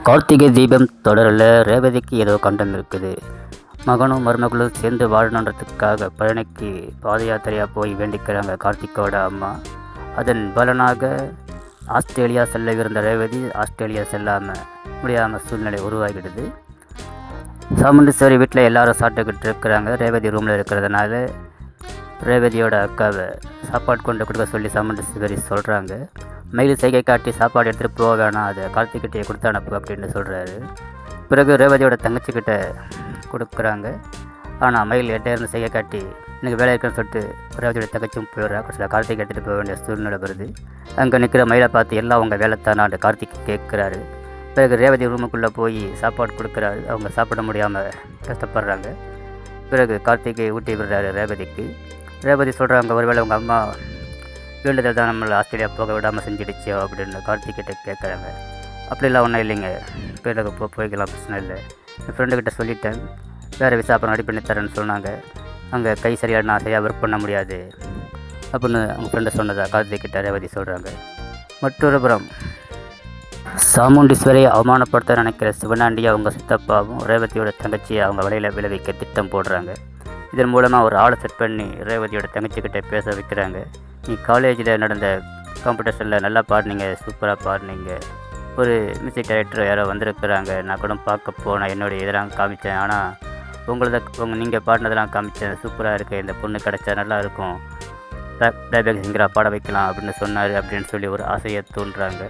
கார்த்திகை தீபம் தொடரில் ரேவதிக்கு ஏதோ கண்டம் இருக்குது. மகனும் மருமகளும் சேர்ந்து வாழணுன்றதுக்காக பழனிக்கு பாத யாத்திரையாக போய் வேண்டிக்கிறாங்க கார்த்திகோட அம்மா. அதன் பலனாக ஆஸ்திரேலியா செல்லவிருந்த ரேவதி ஆஸ்திரேலியா செல்லாமல் முடியாமல் சூழ்நிலை உருவாகிடுது. சாமுண்டீஸ்வரி வீட்டில் எல்லாரும் சாப்பிட்டுக்கிட்டு இருக்கிறாங்க. ரேவதி ரூமில் இருக்கிறதுனால ரேவதியோட அக்காவை சாப்பாடு கொண்டு கொடுக்க சொல்லி சாமுண்டீஸ்வரி சொல்கிறாங்க. மயில் செய்கை காட்டி சாப்பாடு எடுத்துகிட்டு போக வேணாம், அதை கார்த்திகிட்டே கொடுத்து அனுப்பு அப்படின்னு சொல்கிறாரு. பிறகு ரேவதியோட தங்கச்சிக்கிட்ட கொடுக்குறாங்க. ஆனால் மயில் எட்டேருந்து செய்கை காட்டி எனக்கு வேலை இருக்குன்னு சொல்லிட்டு ரேவதியோட தங்கச்சியும் போயிடுறா. சில கார்த்திக் எடுத்துகிட்டு போக வேண்டிய சூழ்நிலை வருது. அங்கே நிற்கிற மயிலை பார்த்து எல்லாம் அவங்க வேலை தானே கார்த்திக் கேட்குறாரு. பிறகு ரேவதி ரூமுக்குள்ளே போய் சாப்பாடு கொடுக்குறாரு. அவங்க சாப்பிட முடியாமல் கஷ்டப்படுறாங்க. பிறகு கார்த்திகை ஊட்டி விடுறாரு ரேவதிக்கு. ரேவதி சொல்கிறாங்க, ஒருவேளை உங்கள் அம்மா வேண்டுதல் தான் நம்மளை ஆஸ்திரேலியா போக விடாமல் செஞ்சிடுச்சோ அப்படின்னு கார்த்திகிட்ட கேட்குறாங்க. அப்படிலாம் ஒன்றும் இல்லைங்க, பிறகு போய்க்கலாம், பிரச்சனை இல்லை. என் ஃப்ரெண்டுக்கிட்ட சொல்லிட்டேன், வேறு விசா அப்புறம் ரெடி பண்ணி தரேன்னு சொன்னாங்க. அங்கே கை சரியாக நான் சரியாக ஒர்க் பண்ண முடியாது அப்படின்னு அவங்க ஃப்ரெண்டை சொன்னதா கார்த்திகிட்ட ரேவதி சொல்கிறாங்க. மற்றொரு புறம் சாமுண்டீஸ்வரியை அவமானப்படுத்த நினைக்கிற சிவனாண்டியை அவங்க சித்தப்பாவும் ரேவதியோட தங்கச்சியை அவங்க வலையில் விளைவிக்க திட்டம் போடுறாங்க. இதன் மூலமாக ஒரு ஆளை செட் பண்ணி ரேவதியோட தங்கச்சிக்கிட்ட பேச வைக்கிறாங்க. நீ காலேஜில் நடந்த காம்படிஷனில் நல்லா பாடினீங்க, சூப்பராக பாடினீங்க, ஒரு மியூசிக் டைரக்டர் யாரோ வந்திருக்கிறாங்க, நான் கூட பார்க்க போனேன், என்னுடைய இதெல்லாம் காமித்தேன், ஆனால் நீங்கள் பாடினதெல்லாம் காமித்தேன், சூப்பராக இருக்குது, இந்த பொண்ணு கிடச்சா நல்லாயிருக்கும், ப்ளேபேக் சிங்கராக பாட வைக்கலாம் அப்படின்னு சொன்னார் அப்படின்னு சொல்லி ஒரு ஆசையை தூண்டுறாங்க.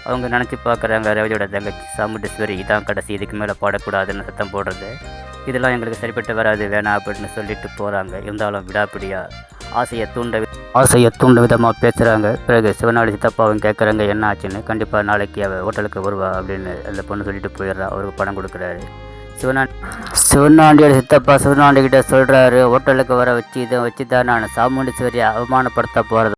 அவங்க நினச்சி பார்க்குறாங்க, ரேவதியோட தங்கச்சி சாமுண்டீஸ்வரி இதான் கடைசி, இதுக்கு மேலே பாடக்கூடாதுன்னு சத்தம் போடுறது, இதெல்லாம் எங்களுக்கு சரிப்பட்டு வராது, வேணாம் அப்படின்னு சொல்லிட்டு போகிறாங்க. இருந்தாலும் விடாப்பிடியாக ஆசையை தூண்ட விதமாக பேசுகிறாங்க. பிறகு சிவனாண்டி சித்தப்பாவும் கேட்குறாங்க என்ன ஆச்சுன்னு. கண்டிப்பாக நாளைக்கு அவள் ஹோட்டலுக்கு வருவா அப்படின்னு அந்த பொண்ணு சொல்லிட்டு போயிடுறா. அவருக்கு பணம் கொடுக்குறாரு. சிவனாண்டியோட சித்தப்பா சிவனாண்டிக்கிட்ட சொல்கிறாரு, ஹோட்டலுக்கு வர வச்சு இதை வச்சு தான் நான் சாமுண்டீஸ்வரியை அவமானப்படுத்த போகிறது.